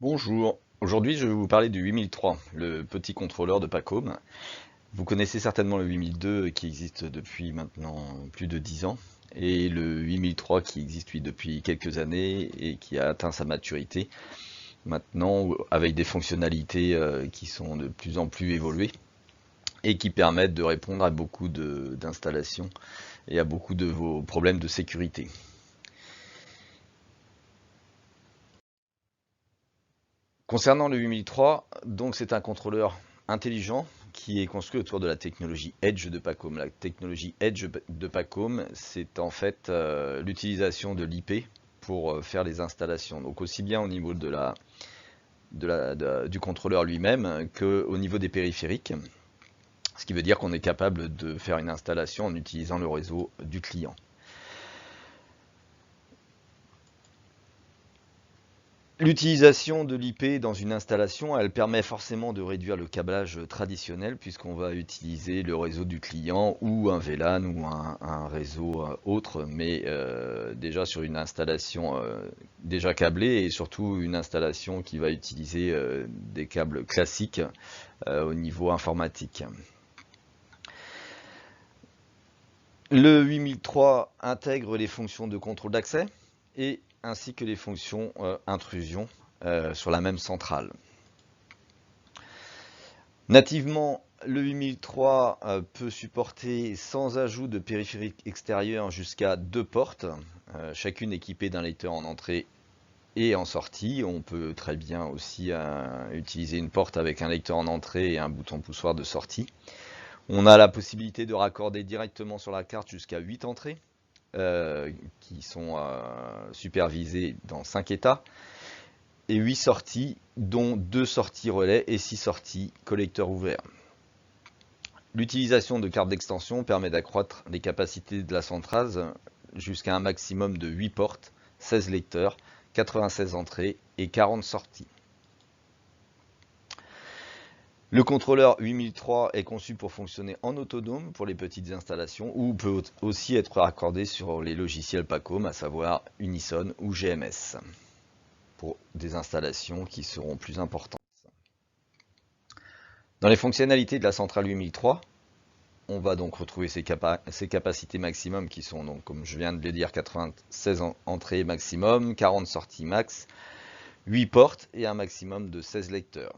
Bonjour, aujourd'hui je vais vous parler du 8003, le petit contrôleur de Pacom. Vous connaissez certainement le 8002 qui existe depuis maintenant plus de 10 ans et le 8003 qui existe lui depuis quelques années et qui a atteint sa maturité maintenant avec des fonctionnalités qui sont de plus en plus évoluées et qui permettent de répondre à beaucoup d'installations et à beaucoup de vos problèmes de sécurité. Concernant le 8003, donc c'est un contrôleur intelligent qui est construit autour de la technologie Edge de Pacom. La technologie Edge de Pacom, c'est en fait l'utilisation de l'IP pour faire les installations. Donc aussi bien au niveau du contrôleur lui-même qu'au niveau des périphériques. Ce qui veut dire qu'on est capable de faire une installation en utilisant le réseau du client. L'utilisation de l'IP dans une installation, elle permet forcément de réduire le câblage traditionnel puisqu'on va utiliser le réseau du client ou un VLAN ou un réseau autre, mais déjà sur une installation déjà câblée et surtout une installation qui va utiliser des câbles classiques au niveau informatique. Le 8003 intègre les fonctions de contrôle d'accès et ainsi que les fonctions intrusion sur la même centrale. Nativement, le 8003 peut supporter sans ajout de périphérique extérieur jusqu'à 2 portes, chacune équipée d'un lecteur en entrée et en sortie. On peut très bien aussi utiliser une porte avec un lecteur en entrée et un bouton poussoir de sortie. On a la possibilité de raccorder directement sur la carte jusqu'à 8 entrées qui sont supervisées dans 5 états et 8 sorties, dont 2 sorties relais et 6 sorties collecteurs ouverts. L'utilisation de cartes d'extension permet d'accroître les capacités de la centrale jusqu'à un maximum de 8 portes, 16 lecteurs, 96 entrées et 40 sorties. Le contrôleur 8003 est conçu pour fonctionner en autonome pour les petites installations ou peut aussi être raccordé sur les logiciels Pacom, à savoir Unison ou GMS, pour des installations qui seront plus importantes. Dans les fonctionnalités de la centrale 8003, on va donc retrouver ses capacités maximum qui sont donc, comme je viens de le dire, 96 entrées maximum, 40 sorties max, 8 portes et un maximum de 16 lecteurs.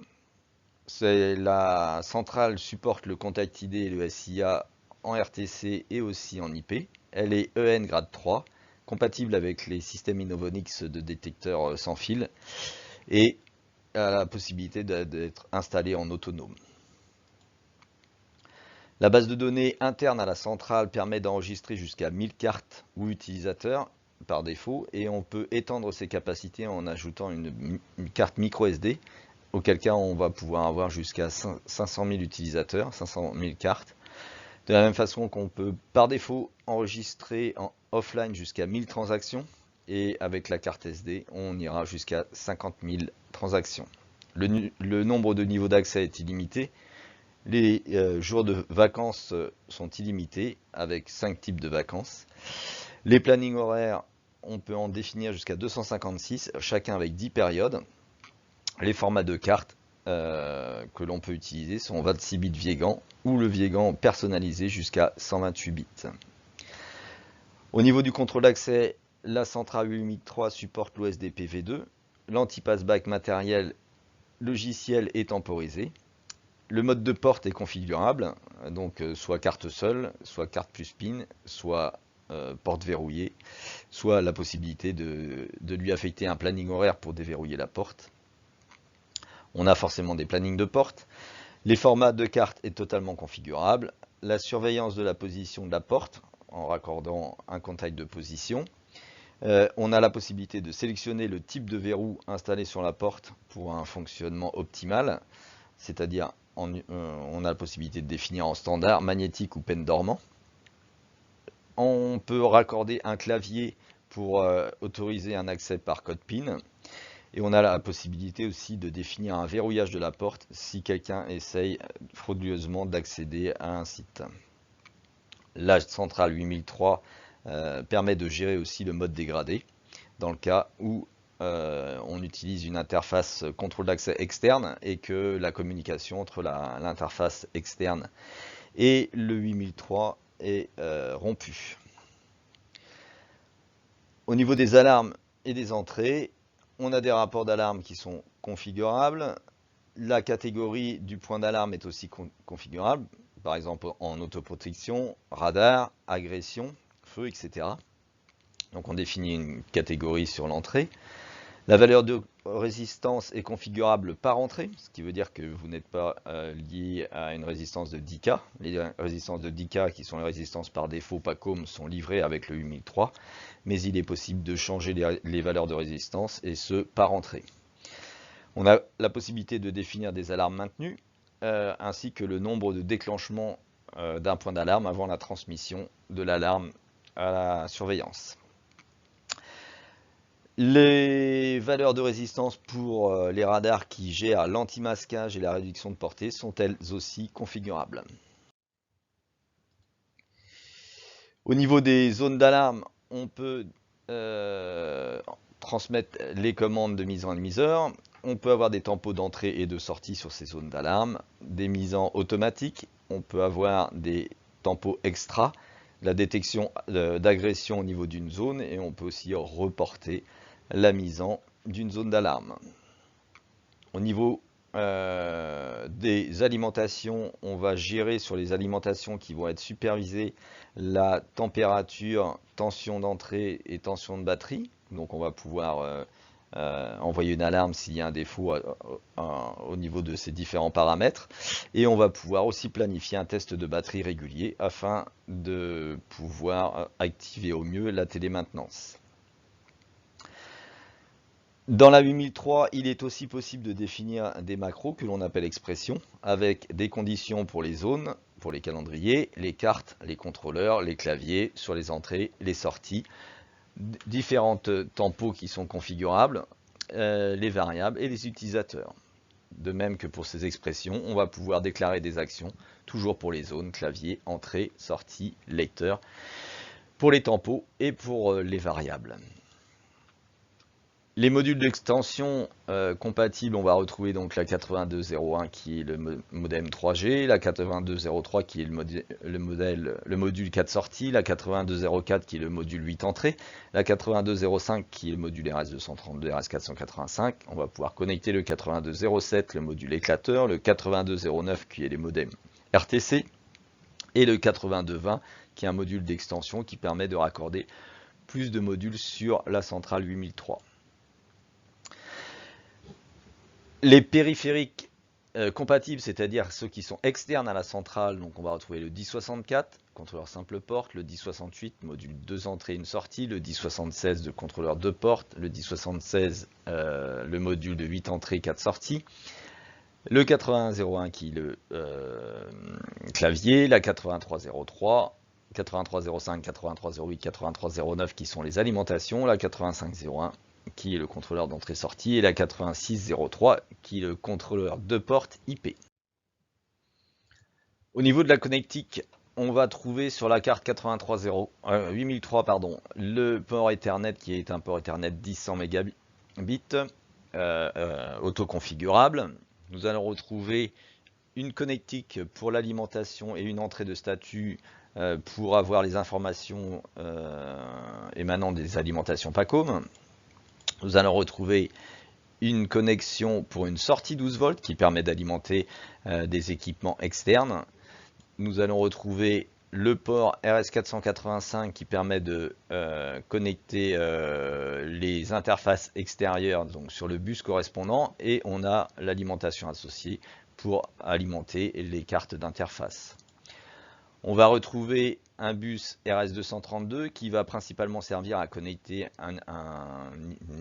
La centrale supporte le Contact ID et le SIA en RTC et aussi en IP. Elle est EN grade 3, compatible avec les systèmes Innovonix de détecteurs sans fil et a la possibilité d'être installée en autonome. La base de données interne à la centrale permet d'enregistrer jusqu'à 1000 cartes ou utilisateurs par défaut et on peut étendre ses capacités en ajoutant une carte micro SD, auquel cas on va pouvoir avoir jusqu'à 500 000 utilisateurs, 500 000 cartes. De la même façon qu'on peut par défaut enregistrer en offline jusqu'à 1000 transactions et avec la carte SD on ira jusqu'à 50 000 transactions. Le nombre de niveaux d'accès est illimité. Les jours de vacances sont illimités avec 5 types de vacances. Les plannings horaires, on peut en définir jusqu'à 256, chacun avec 10 périodes. Les formats de cartes que l'on peut utiliser sont 26 bits Viegan ou le Viegan personnalisé jusqu'à 128 bits. Au niveau du contrôle d'accès, la centrale 8003 supporte l'OSDP V2, l'anti-passback matériel, logiciel et temporisé. Le mode de porte est configurable, donc soit carte seule, soit carte plus PIN, soit porte verrouillée, soit la possibilité de lui affecter un planning horaire pour déverrouiller la porte. On a forcément des plannings de porte. Les formats de carte est totalement configurable. La surveillance de la position de la porte en raccordant un contact de position. On a la possibilité de sélectionner le type de verrou installé sur la porte pour un fonctionnement optimal, c'est-à-dire on a la possibilité de définir en standard, magnétique ou peine dormant. On peut raccorder un clavier pour autoriser un accès par code PIN. Et on a la possibilité aussi de définir un verrouillage de la porte si quelqu'un essaye frauduleusement d'accéder à un site. La centrale 8003 permet de gérer aussi le mode dégradé, dans le cas où on utilise une interface contrôle d'accès externe et que la communication entre l'interface externe et le 8003 est rompue. Au niveau des alarmes et des entrées, on a des rapports d'alarme qui sont configurables. La catégorie du point d'alarme est aussi configurable, par exemple en autoprotection, radar, agression, feu, etc. Donc on définit une catégorie sur l'entrée. La valeur de résistance est configurable par entrée, ce qui veut dire que vous n'êtes pas lié à une résistance de 10K. Les résistances de 10K, qui sont les résistances par défaut PACOM, sont livrées avec le 8003, mais il est possible de changer les valeurs de résistance, et ce, par entrée. On a la possibilité de définir des alarmes maintenues, ainsi que le nombre de déclenchements d'un point d'alarme avant la transmission de l'alarme à la surveillance. Les valeurs de résistance pour les radars qui gèrent l'anti-masquage et la réduction de portée sont elles aussi configurables. Au niveau des zones d'alarme, on peut transmettre les commandes de mise en émiseur. On peut avoir des tempos d'entrée et de sortie sur ces zones d'alarme, des mises en automatiques. On peut avoir des tempos extra, la détection d'agression au niveau d'une zone, et on peut aussi reporter la mise en d'une zone d'alarme. Au niveau des alimentations, on va gérer sur les alimentations qui vont être supervisées la température, tension d'entrée et tension de batterie. Donc on va pouvoir envoyer une alarme s'il y a un défaut au niveau de ces différents paramètres. Et on va pouvoir aussi planifier un test de batterie régulier afin de pouvoir activer au mieux la télémaintenance. Dans la 8003, il est aussi possible de définir des macros que l'on appelle expressions, avec des conditions pour les zones, pour les calendriers, les cartes, les contrôleurs, les claviers, sur les entrées, les sorties, différentes tempos qui sont configurables, les variables et les utilisateurs. De même que pour ces expressions, on va pouvoir déclarer des actions, toujours pour les zones, clavier, entrée, sortie, lecteur, pour les tempos et pour les variables. Les modules d'extension compatibles, on va retrouver donc la 8201 qui est le modem 3G, la 8203 qui est le module 4 sorties, la 8204 qui est le module 8 entrées, la 8205 qui est le module RS232, RS485. On va pouvoir connecter le 8207, le module éclateur, le 8209 qui est les modems RTC, et le 8220 qui est un module d'extension qui permet de raccorder plus de modules sur la centrale 8003. Les périphériques compatibles, c'est-à-dire ceux qui sont externes à la centrale, donc on va retrouver le 1064, contrôleur simple porte, le 1068, module 2 entrées, 1 sortie, le 1076 de contrôleur 2 portes, le 1076, le module de 8 entrées, 4 sorties, le 8101 qui est le clavier, la 8303, 8305, 8308, 8309 qui sont les alimentations, la 8501 qui est le contrôleur d'entrée-sortie, et la 8603 qui est le contrôleur de porte IP. Au niveau de la connectique, on va trouver sur la carte 8003 le port Ethernet qui est un port Ethernet 10-100 mégabits autoconfigurable. Nous allons retrouver une connectique pour l'alimentation et une entrée de statut pour avoir les informations émanant des alimentations PACOM. Nous allons retrouver une connexion pour une sortie 12 volts qui permet d'alimenter des équipements externes. Nous allons retrouver le port RS485 qui permet de connecter les interfaces extérieures donc sur le bus correspondant, et on a l'alimentation associée pour alimenter les cartes d'interface. On va retrouver un bus RS232 qui va principalement servir à connecter un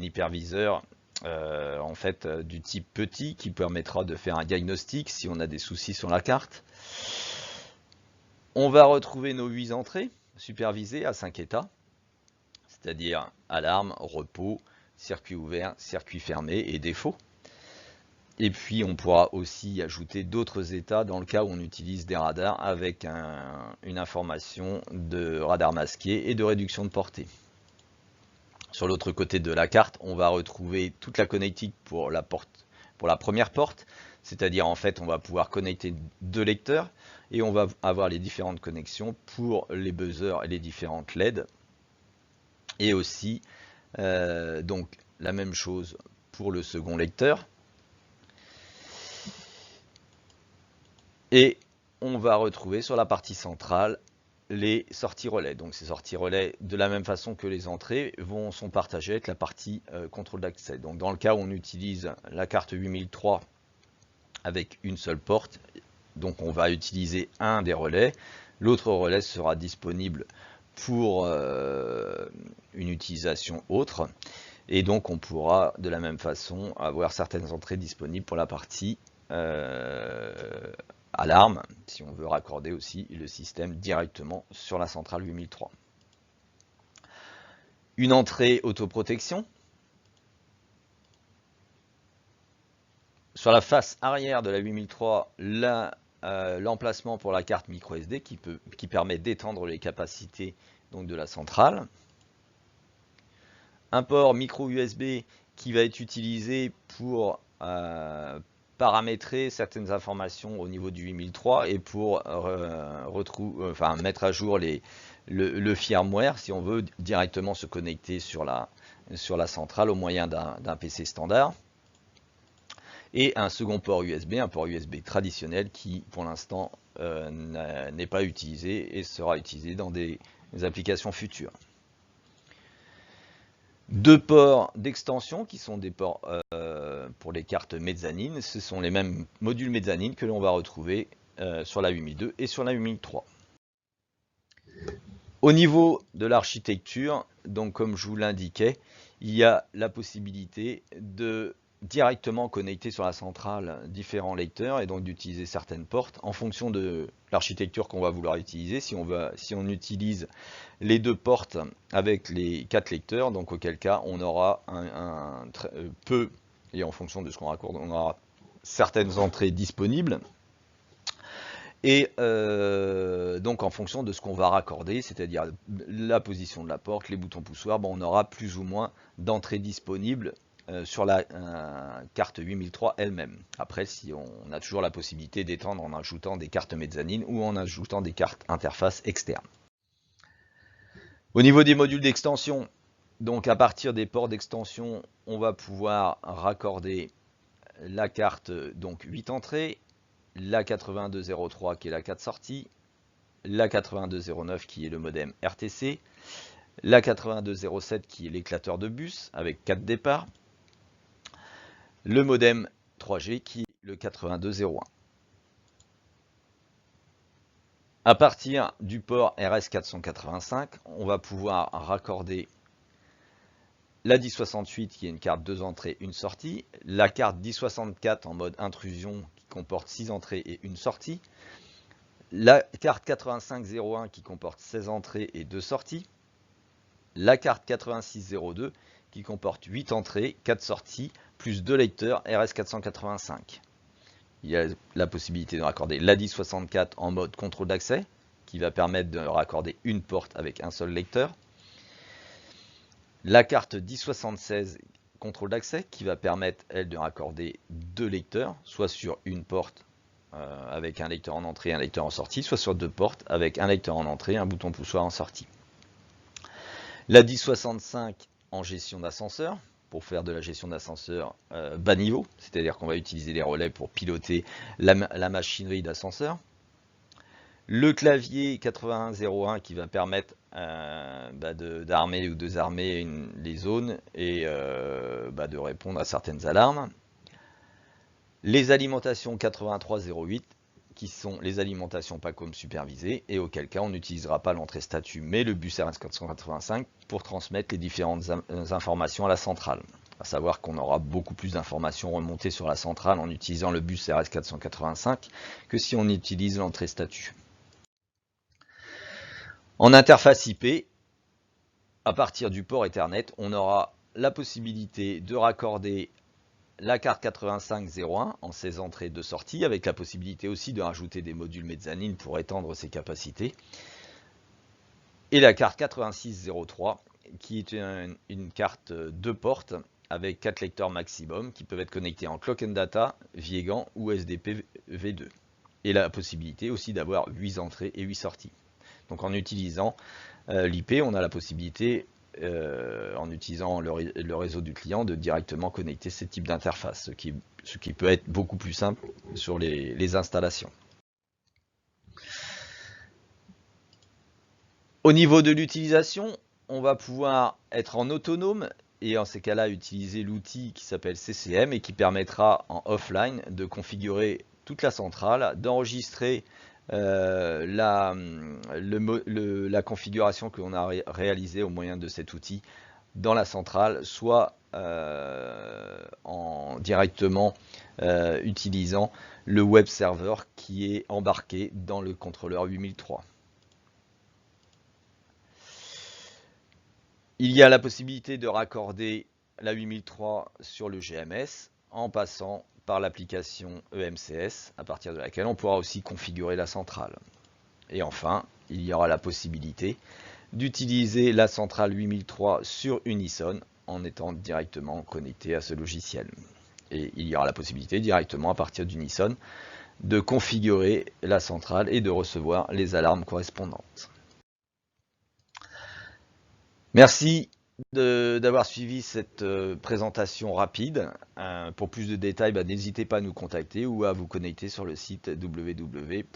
hyperviseur en fait du type petit qui permettra de faire un diagnostic si on a des soucis sur la carte. On va retrouver nos 8 entrées supervisées à 5 états, c'est-à-dire alarme, repos, circuit ouvert, circuit fermé et défaut. Et puis on pourra aussi ajouter d'autres états dans le cas où on utilise des radars avec une information de radar masqué et de réduction de portée. Sur l'autre côté de la carte, on va retrouver toute la connectique pour la première porte, c'est-à-dire en fait on va pouvoir connecter 2 lecteurs et on va avoir les différentes connexions pour les buzzers et les différentes LED. Et aussi donc la même chose pour le second lecteur. Et on va retrouver sur la partie centrale les sorties relais. Donc ces sorties relais, de la même façon que les entrées, sont partagées avec la partie contrôle d'accès. Donc dans le cas où on utilise la carte 8003 avec une seule porte, donc on va utiliser un des relais. L'autre relais sera disponible pour une utilisation autre. Et donc on pourra de la même façon avoir certaines entrées disponibles pour la partie alarme, si on veut raccorder aussi le système directement sur la centrale 8003. Une entrée autoprotection. Sur la face arrière de la 8003, l'emplacement pour la carte micro SD qui permet d'étendre les capacités donc, de la centrale. Un port micro USB qui va être utilisé pour paramétrer certaines informations au niveau du 8003 et pour mettre à jour le firmware si on veut directement se connecter sur la centrale au moyen d'un PC standard. Et un second port USB, un port USB traditionnel qui pour l'instant n'est pas utilisé et sera utilisé dans des applications futures. 2 ports d'extension qui sont des ports pour les cartes mezzanine. Ce sont les mêmes modules mezzanine que l'on va retrouver sur la 8002 et sur la 8003. Au niveau de l'architecture, donc comme je vous l'indiquais, il y a la possibilité de directement connecter sur la centrale différents lecteurs et donc d'utiliser certaines portes en fonction de l'architecture qu'on va vouloir utiliser. Si on utilise les 2 portes avec les 4 lecteurs, donc auquel cas on aura peu, et en fonction de ce qu'on raccorde, on aura certaines entrées disponibles. Et donc en fonction de ce qu'on va raccorder, c'est-à-dire la position de la porte, les boutons poussoirs, on aura plus ou moins d'entrées disponibles sur la carte 8003 elle-même. Après, si on a toujours la possibilité d'étendre en ajoutant des cartes mezzanine ou en ajoutant des cartes interface externes. Au niveau des modules d'extension, donc à partir des ports d'extension, on va pouvoir raccorder la carte donc 8 entrées, la 8203 qui est la 4 sorties, la 8209 qui est le modem RTC, la 8207 qui est l'éclateur de bus avec 4 départs, le modem 3G qui est le 8201. À partir du port RS485, on va pouvoir raccorder la 1068 qui est une carte 2 entrées, 1 sortie, la carte 1064 en mode intrusion qui comporte 6 entrées et 1 sortie, la carte 8501 qui comporte 16 entrées et 2 sorties, la carte 8602 qui comporte 8 entrées, 4 sorties, plus 2 lecteurs RS485. Il y a la possibilité de raccorder la 1064 en mode contrôle d'accès, qui va permettre de raccorder une porte avec un seul lecteur. La carte 1076 contrôle d'accès, qui va permettre, elle, de raccorder 2 lecteurs, soit sur une porte avec un lecteur en entrée et un lecteur en sortie, soit sur 2 portes avec un lecteur en entrée et un bouton poussoir en sortie. La 1065 en gestion d'ascenseur, pour faire de la gestion d'ascenseur bas niveau, c'est-à-dire qu'on va utiliser les relais pour piloter la machinerie d'ascenseur. Le clavier 8101 qui va permettre d'armer ou de désarmer les zones et de répondre à certaines alarmes. Les alimentations 8308 qui sont les alimentations PACOM supervisées et auquel cas on n'utilisera pas l'entrée statut mais le bus RS485 pour transmettre les différentes informations à la centrale. À savoir qu'on aura beaucoup plus d'informations remontées sur la centrale en utilisant le bus RS485 que si on utilise l'entrée statut. En interface IP, à partir du port Ethernet, on aura la possibilité de raccorder la carte 8501 en 16 entrées et 2 sorties, avec la possibilité aussi de rajouter des modules mezzanine pour étendre ses capacités. Et la carte 8603 qui est une carte 2 portes avec 4 lecteurs maximum qui peuvent être connectés en Clock and Data, Viegan ou SDP V2. Et la possibilité aussi d'avoir 8 entrées et 8 sorties. Donc en utilisant l'IP, on a la possibilité, en utilisant le réseau du client, de directement connecter ces types d'interfaces, ce qui peut être beaucoup plus simple sur les installations. Au niveau de l'utilisation, on va pouvoir être en autonome et en ces cas-là utiliser l'outil qui s'appelle CCM et qui permettra en offline de configurer toute la centrale, d'enregistrer la configuration que l'on a réalisée au moyen de cet outil dans la centrale, soit directement utilisant le web server qui est embarqué dans le contrôleur 8003. Il y a la possibilité de raccorder la 8003 sur le GMS en passant par l'application EMCS, à partir de laquelle on pourra aussi configurer la centrale. Et enfin, il y aura la possibilité d'utiliser la centrale 8003 sur Unison en étant directement connecté à ce logiciel. Et il y aura la possibilité directement à partir d'Unison de configurer la centrale et de recevoir les alarmes correspondantes. Merci d'avoir suivi cette présentation rapide. Pour plus de détails, n'hésitez pas à nous contacter ou à vous connecter sur le site www.pacom.com.